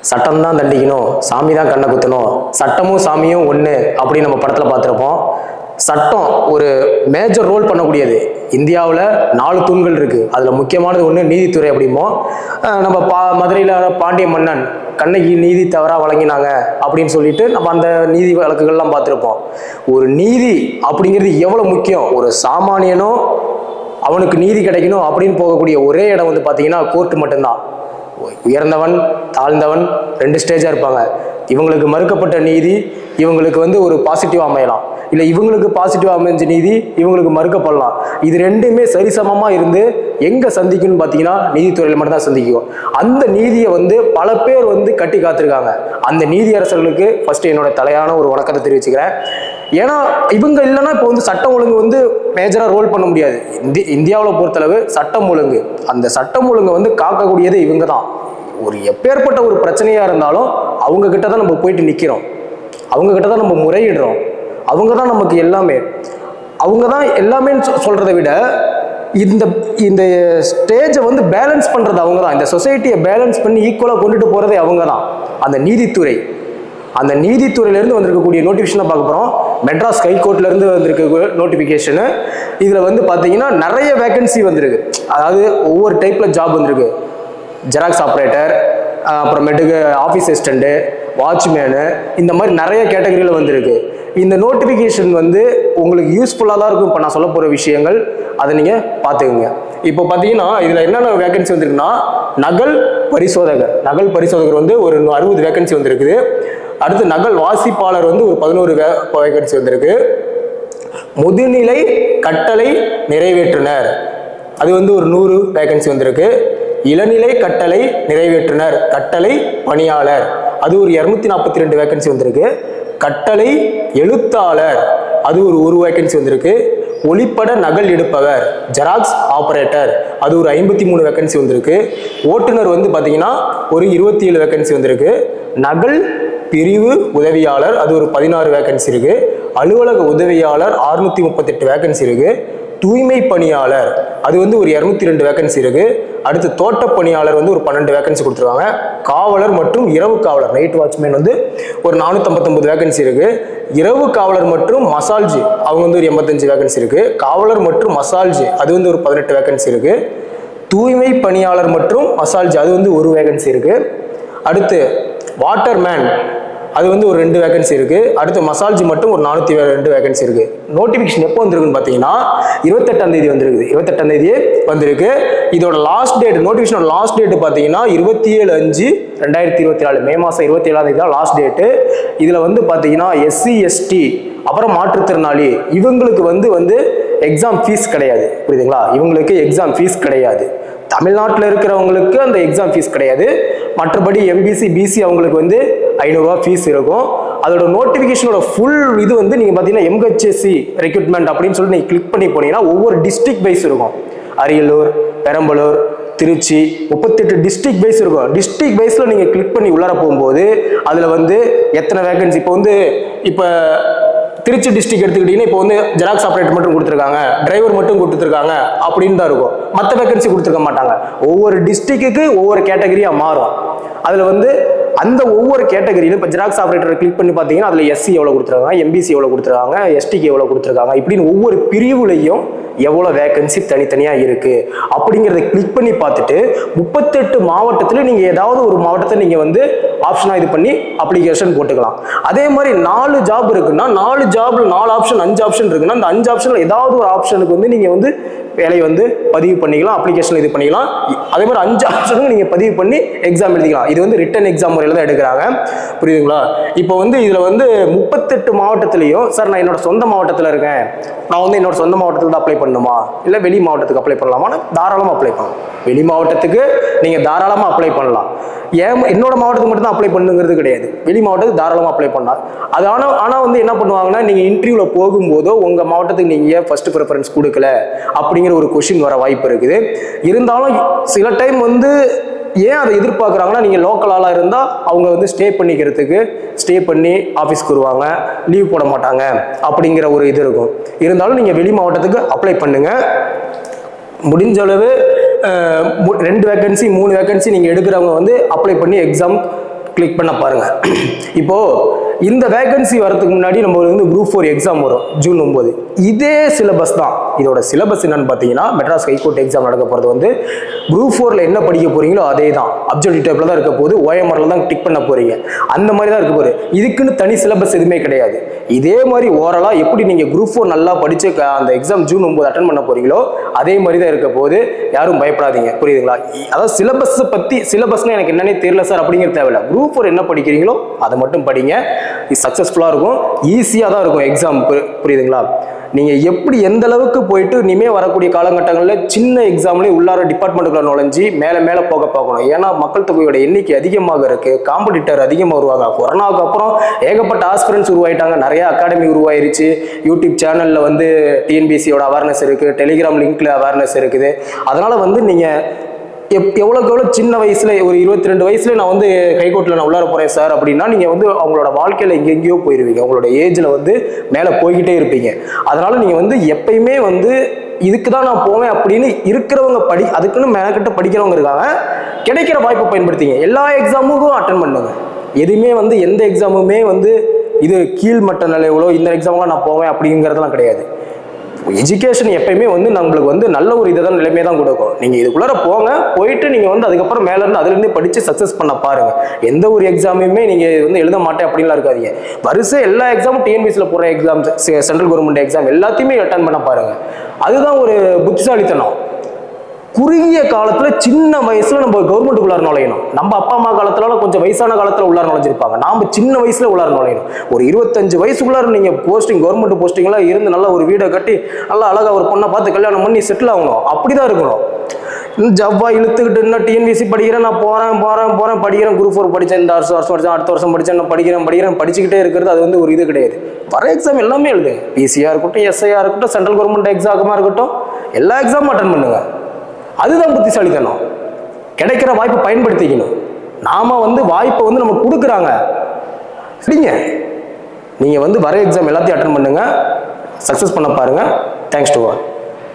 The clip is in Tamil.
சட்டம் தான் தண்டிக்கணும், சாமி தான் கண்ணை குத்தணும், சட்டமும் சாமியும் ஒன்று அப்படின்னு நம்ம படத்தில் பார்த்துருப்போம். சட்டம் ஒரு மேஜர் ரோல் பண்ணக்கூடியது. இந்தியாவில் 4 தூண்கள் இருக்குது. அதில் முக்கியமானது ஒன்று நீதித்துறை. அப்படிமோ நம்ம மதுரையில் பாண்டிய மன்னன் கண்ணகி நீதி தவறாக வழங்கினாங்க அப்படின்னு சொல்லிட்டு நம்ம அந்த நீதி வழக்குகள்லாம் பார்த்துருப்போம். ஒரு நீதி அப்படிங்கிறது எவ்வளோ முக்கியம். ஒரு சாமானியனும் அவனுக்கு நீதி கிடைக்கணும் அப்படின்னு போகக்கூடிய ஒரே இடம் வந்து பார்த்தீங்கன்னா கோர்ட்டு மட்டும்தான். உயர்ந்தவன் தாழ்ந்தவன் 2 ஸ்டேஜாக இருப்பாங்க. இவங்களுக்கு மறுக்கப்பட்ட நீதி இவங்களுக்கு வந்து ஒரு பாசிட்டிவாக அமையலாம், இல்லை இவங்களுக்கு பாசிட்டிவாக அமைஞ்ச நீதி இவங்களுக்கு மறுக்கப்படலாம். இது ரெண்டுமே சரிசமமாக இருந்து எங்கே சந்திக்கும்னு பார்த்தீங்கன்னா நீதித்துறையில் மட்டும்தான் சந்திக்கும். அந்த நீதியை வந்து பல பேர் வந்து கட்டி காத்திருக்காங்க. அந்த நீதியரசர்களுக்கு ஃபர்ஸ்ட் என்னோட தலையான ஒரு வணக்கத்தை தெரிவிச்சுக்கிறேன். ஏன்னா இவங்க இல்லைன்னா இப்போ வந்து சட்டம் ஒழுங்கு வந்து மேஜராக ரோல் பண்ண முடியாது. இந்தியாவில் பொறுத்தளவு சட்டம் ஒழுங்கு, அந்த சட்டம் ஒழுங்கு வந்து காக்கக்கூடியது இவங்க தான். ஒரு எப்பேற்பட்ட ஒரு பிரச்சனையாக இருந்தாலும் அவங்க கிட்ட தான் நம்ம போயிட்டு நிற்கிறோம், அவங்க கிட்ட தான் நம்ம முறையிடுறோம், அவங்க தான் நமக்கு எல்லாமே. அவங்க தான் எல்லாமே சொல்கிறத விட இந்த இந்த ஸ்டேஜை வந்து பேலன்ஸ் பண்ணுறது அவங்க தான். இந்த சொசைட்டியை பேலன்ஸ் பண்ணி ஈக்குவலாக கொண்டுட்டு போகிறதே அவங்க தான், அந்த நீதித்துறை. அந்த நீதித்துறையிலேருந்து வந்திருக்கக்கூடிய நோட்டிஃபிகேஷனை பார்க்க போகிறோம். மெட்ராஸ் ஹைகோர்ட்லேருந்து வந்திருக்க நோட்டிஃபிகேஷனு. இதில் வந்து பார்த்தீங்கன்னா நிறைய வேகன்சி வந்திருக்கு. அதாவது ஒவ்வொரு டைப்பில் ஜாப் வந்திருக்கு. ஜெராக்ஸ் ஆப்ரேட்டர், அப்புறமேட்டுக்கு ஆஃபீஸ் அசிஸ்டண்ட்டு, வாட்ச்மேனு, இந்த மாதிரி நிறைய கேட்டகரியில் வந்திருக்கு. இந்த நோட்டிஃபிகேஷன் வந்து உங்களுக்கு யூஸ்ஃபுல்லாக தான் இருக்கும். இப்போ நான் சொல்ல போகிற விஷயங்கள் அதை நீங்கள் பார்த்துக்குங்க. இப்போ பார்த்தீங்கன்னா இதில் என்னென்ன வேகன்சி வந்திருக்குன்னா, நகல் பரிசோதகர். நகல் பரிசோதகர் வந்து ஒரு 60 வேகன்சி வந்திருக்குது. அடுத்து நகல் வாசிப்பாளர் வந்து ஒரு 11 வேகன்சி வந்திருக்கு. முதுநிலை கட்டளை நிறைவேற்றுனர் அது வந்து ஒரு 100 வேகன்சி வந்திருக்கு. இளநிலை கட்டளை நிறைவேற்றுனர் கட்டளை பணியாளர் அது ஒரு 242 வேகன்சி வந்திருக்கு. கட்டளை எழுத்தாளர் அது ஒரு வேகன்சி வந்திருக்கு. ஒளிப்பட நகல் எடுப்பவர் ஜெராக்ஸ் ஆபரேட்டர் அது ஒரு 53 வேகன்சி வந்திருக்கு. ஓட்டுநர் வந்து பார்த்தீங்கன்னா ஒரு 27 வேகன்சி வந்திருக்கு. நகல் பிரிவு உதவியாளர் அது ஒரு 16 வேகன்சி இருக்கு. அலுவலக உதவியாளர் 638 வேகன்சி இருக்கு. தூய்மை பணியாளர் அது வந்து ஒரு 202 வேகன்சி இருக்கு. அடுத்து தோட்ட பணியாளர் வந்து ஒரு 12 வேகன்சி கொடுத்துருவாங்க. காவலர் மற்றும் இரவு காவலர் நைட் வாட்ச்மேன் வந்து ஒரு 459 வேகன்சி இருக்கு. இரவு காவலர் மற்றும் மசால்ஜி அவங்க வந்து ஒரு 85 வேகன்சி இருக்கு. காவலர் மற்றும் மசால்ஜி அது வந்து ஒரு 18 வேகன்சி இருக்கு. தூய்மை பணியாளர் மற்றும் மசால்ஜி அது வந்து ஒரு வேகன்சி இருக்கு. அடுத்து வாட்டர்மேன் அது வந்து ஒரு 2 வேகன்சி இருக்கு. அடுத்து மசால்ஜி மட்டும் ஒரு 402 வேகன்சி இருக்கு. நோட்டிஃபிகேஷன் எப்போ வந்திருக்குன்னு பார்த்தீங்கன்னா 28ஆம் தேதி வந்திருக்குது. 28ஆம் தேதியே வந்திருக்கு. இதோட லாஸ்ட் டேட், நோட்டிஃபிகேஷனோட லாஸ்ட் டேட் பார்த்தீங்கன்னா 27/5/2024 மே மாதம் 27ஆம் தேதி தான் லாஸ்ட் டேட்டு. இதில் வந்து பார்த்தீங்கன்னா SC ST அப்புறம் மாற்றுத்திறனாளி இவங்களுக்கு வந்து எக்ஸாம் ஃபீஸ் கிடையாது. புரியுதுங்களா? இவங்களுக்கு எக்ஸாம் ஃபீஸ் கிடையாது. தமிழ்நாட்டில் இருக்கிறவங்களுக்கு அந்த எக்ஸாம் ஃபீஸ் கிடையாது. மற்றபடி MBC BC அவங்களுக்கு வந்து 500 ரூபா ஃபீஸ் இருக்கும். அதோட நோட்டிஃபிகேஷனோட ஃபுல் இது வந்து நீங்கள் பார்த்தீங்கன்னா MHSC ரெக்ரூட்மெண்ட் அப்படின்னு சொல்லி நீங்கள் கிளிக் பண்ணி போனீங்கன்னா ஒவ்வொரு டிஸ்ட்ரிக்ட் வைஸ் இருக்கும். அரியலூர், பெரம்பலூர், திருச்சி 38 டிஸ்ட்ரிக்ட் வைஸ் இருக்கும். டிஸ்ட்ரிக்ட் வைஸில் நீங்கள் கிளிக் பண்ணி உள்ளார போகும்போது அதில் வந்து எத்தனை வேகன்சி இப்போ திருச்சி டிஸ்ட்ரிக்ட் எடுத்துக்கிட்டீங்கன்னா இப்போ வந்து ஜெராக்ஸ் ஆப்ரேட்டர் மட்டும் கொடுத்துருக்காங்க, டிரைவர் மட்டும் கொடுத்துருக்காங்க அப்படின்னு தான் இருக்கும். மற்ற வேகன்சி கொடுத்துருக்க மாட்டாங்க. ஒவ்வொரு டிஸ்ட்ரிக்ட்டுக்கு ஒவ்வொரு கேட்டகரியாக மாறும். அதில் வந்து அந்த ஒவ்வொரு கேட்டகரியிலும் இப்போ ஜெராக்ஸ் ஆப்ரேட்டரை கிளிக் பண்ணி பார்த்தீங்கன்னா அதில் SC எவ்வளோ கொடுத்துருக்காங்க, MBC எவ்வளோ கொடுத்துருக்காங்க, STக்கு எவ்வளோ கொடுத்துருக்காங்க, இப்படின்னு ஒவ்வொரு பிரிவுலையும் எவ்வளோ வேகன்சி தனித்தனியாக இருக்குது அப்படிங்கிறத கிளிக் பண்ணி பார்த்துட்டு 38 மாவட்டத்தில் நீங்கள் ஏதாவது ஒரு மாவட்டத்தை நீங்கள் வந்து ஆப்ஷனாக இது பண்ணி அப்ளிகேஷன் போட்டுக்கலாம். அதே மாதிரி 4 ஜாப் இருக்குன்னா 4 ஜாப்ல 4 ஆப்ஷன் 5 ஆப்ஷன் இருக்குன்னா அந்த 5 ஆப்ஷனில் ஏதாவது ஒரு ஆப்ஷனுக்கு வந்து நீங்கள் வந்து வேலையை வந்து பதிவு பண்ணிக்கலாம், அப்ளிகேஷன் இது பண்ணிக்கலாம். அதே மாதிரி 5 ஆப்ஷனுக்கு நீங்கள் பதிவு பண்ணி எக்ஸாம் எழுதிக்கலாம். இது வந்து ரிட்டன் எக்ஸாம் முறையில் தான் எடுக்கிறாங்க. புரியுதுங்களா? இப்போ வந்து இதில் வந்து 38 மாவட்டத்திலையும் சார் நான் என்னோட சொந்த மாவட்டத்தில் இருக்கேன், நான் வந்து என்னோட சொந்த மாவட்டத்தில் தான் அப்ளை பண்ணணுமா இல்லை வெளி மாவட்டத்துக்கு அப்ளை பண்ணலாமான்னு தாராளமாக அப்ளை பண்ணலாம். வெளி மாவட்டத்துக்கு நீங்கள் தாராளமாக அப்ளை பண்ணலாம். என்னோட மாவட்டத்துக்கு மட்டும் தான் அப்ளை பண்ணுங்கிறது கிடையாது. வெளி மாவட்டத்துக்கு தாராளமாக அப்ளை பண்ணலாம். அது ஆனால் வந்து என்ன பண்ணுவாங்கன்னா நீங்கள் இன்டர்வியூவில் போகும்போதோ உங்கள் மாவட்டத்துக்கு நீங்கள் ஃபர்ஸ்ட் ப்ரிஃபரன்ஸ் கொடுக்கல அப்படிங்கிற ஒரு கொஸ்டின் வர வாய்ப்பு இருக்குது. இருந்தாலும் சில டைம் வந்து ஏன் அதை எதிர்பார்க்குறாங்கன்னா நீங்கள் லோக்கல் ஆளாக இருந்தால் அவங்க வந்து ஸ்டே பண்ணி ஆஃபீஸ்க்கு வருவாங்க, லீவ் போட மாட்டாங்க அப்படிங்கிற ஒரு இது இருக்கும். இருந்தாலும் நீங்கள் வெளி மாவட்டத்துக்கு அப்ளை பண்ணுங்கள். முடிஞ்ச அளவு 2 வேகன்சி 3 வேகன்சி நீங்கள் எடுக்கிறவங்க வந்து அப்ளை பண்ணி எக்ஸாம் கிளிக் பண்ண பாருங்க. இப்போ இந்த வேகன்சி வரதுக்கு முன்னாடி நம்ம வந்து குரூப் 4 எக்ஸாம் வரும் ஜூன் 9. இதே சிலபஸ் தான். இதோட சிலபஸ் என்னன்னு பார்த்தீங்கன்னா மெட்ராஸ் ஹைகோர்ட் எக்ஸாம் நடக்க போகிறது வந்து குரூப் 4ல என்ன படிக்க போறீங்களோ அதே தான். அப்ஜெக்டிவ் டைப்ல தான் இருக்க போகுது. OMRல தான் டிக் பண்ண போறீங்க. அந்த மாதிரி தான் இருக்க போகுது. இதுக்குன்னு தனி சிலபஸ் எதுவுமே கிடையாது. இதே மாதிரி ஓரலா எப்படி நீங்க குரூப் 4 நல்லா படிச்சு அந்த எக்ஸாம் ஜூன் 9 அட்டன் பண்ண போறீங்களோ அதே மாதிரி தான் இருக்க போகுது. யாரும் பயப்படாதீங்க. புரியுதுங்களா? அதாவது சிலபஸ்னா எனக்கு என்னன்னே தெரியல சார் அப்படிங்கிற தேவையில்ல. குரூப் 4 என்ன படிக்கிறீங்களோ அதை மட்டும் படிங்க. இது சக்சஸ்ஃபுல்லா இருக்கும். ஈஸியா தான் இருக்கும் எக்ஸாம். புரியுதுங்களா? நீங்க எப்படி எந்த அளவுக்கு போயிட்டு இனிமே வரக்கூடிய காலகட்டங்களில் சின்ன எக்ஸாம்லேயே உள்ளார டிபார்ட்மெண்ட்டுக்குள்ள நுழைஞ்சி மேலே போக பார்க்கணும். ஏன்னா மக்கள் தொகையோட எண்ணிக்கை அதிகமாக இருக்கு. காம்படிட்டர் அதிகமாக உருவாங்க. கொரோனாவுக்கு அப்புறம் ஏகப்பட்ட ஆஸ்பிரன்ஸ் உருவாயிட்டாங்க. நிறைய அகாடமி உருவாயிருச்சு. யூடியூப் சேனல்ல வந்து டிஎன்பிசியோட அவேர்னஸ் இருக்கு. டெலிகிராம் லிங்க்ல அவேர்னஸ் இருக்குது. அதனால வந்து நீங்க எவ்வளோக்கு எவ்வளோ சின்ன வயசுல ஒரு 22 வயசுல நான் வந்து ஹைகோர்ட்ல நான் உள்ளார போறேன் சார் அப்படின்னா நீங்க வந்து அவங்களோட வாழ்க்கையில எங்கெங்கேயோ போயிருவீங்க. உங்களோட ஏஜ்ல வந்து மேலே போய்கிட்டே இருப்பீங்க. அதனால நீங்க வந்து எப்பயுமே வந்து இதுக்கு தான் நான் போவேன் அப்படின்னு இருக்கிறவங்க அதுக்குன்னு மேலக்கிட்ட படிக்கிறவங்க இருக்காங்க. கிடைக்கிற வாய்ப்பை பயன்படுத்திங்க. எல்லா எக்ஸாமுக்கும் அட்டன் பண்ணுங்க. எதுவுமே வந்து எந்த எக்ஸாமுமே வந்து இது கீழ்மட்ட நிலையிலோ இந்த எக்ஸாமுலாம் நான் போவேன் அப்படிங்கிறதுலாம் கிடையாது. எஜுகேஷன் எப்பயுமே வந்து நம்மளுக்கு வந்து நல்ல ஒரு இதை தான் நிலைமையை தான் கொடுக்கும். நீங்க இதுக்குள்ளார போயிட்டு நீங்க வந்து அதுக்கப்புறம் மேல இருந்து அதுல இருந்து படிச்சு சக்சஸ் பண்ண பாருங்க. எந்த ஒரு எக்ஸாமுமே நீங்க வந்து எழுத மாட்டேன் அப்படின்லாம் இருக்காதீங்க. வரிசை எல்லா எக்ஸாமும் டிஎன்பிசில போற எக்ஸாம், சென்ட்ரல் கவர்மெண்ட் எக்ஸாம் எல்லாத்தையுமே அட்டன் பண்ண பாருங்க. அதுதான் ஒரு புத்திசாலித்தனம். குறுகிய காலத்துல சின்ன வயசுல நம்ம கவர்மெண்ட்டுக்குள்ளார நுழையணும். நம்ம அப்பா அம்மா காலத்துல கொஞ்சம் வயசான காலத்துல உள்ளார நுழைஞ்சிருப்பாங்க. நாம சின்ன வயசுல உள்ளார நுழையணும். ஒரு 25 வயசுக்குள்ளார நீங்க கவர்மெண்ட் போஸ்டிங்லாம் இருந்து நல்லா ஒரு வீடை கட்டி நல்லா அழகா ஒரு பொண்ணை பார்த்து கல்யாணம் பண்ணி செட்டில் ஆகணும். அப்படிதான் இருக்கணும். ஜவ்வா இழுத்துக்கிட்டு என்ன டிஎன்பிசி படிக்கிறேன், நான் போறேன் படிக்கிறேன், குரூப் 4 படிச்சேன், இந்த வருஷம் படிச்சேன், அடுத்த வருஷம் படிச்சேன், நான் படிக்கிறேன் படிச்சுக்கிட்டே இருக்கிறது அது வந்து ஒரு இது கிடையாது. வர எக்ஸாம் எல்லாமே எழுதுங்க. பிசியா இருக்கட்டும், எஸ்ஐயா இருக்கட்டும், சென்ட்ரல் கவர்மெண்ட் எக்ஸாமா இருக்கட்டும், எல்லா எக்ஸாமும் அட்டன் பண்ணுங்க. அதுதான் புத்திசாலித்தனம். கிடைக்கிற வாய்ப்பை பயன்படுத்திக்கணும். நாம வந்து வாய்ப்பை வந்து நம்ம கொடுக்குறாங்க. சரிங்க, நீங்க வந்து வர எக்ஸாம் எல்லாத்தையும் அட்டன் பண்ணுங்க. சக்சஸ் பண்ண பாருங்க. Thanks to all.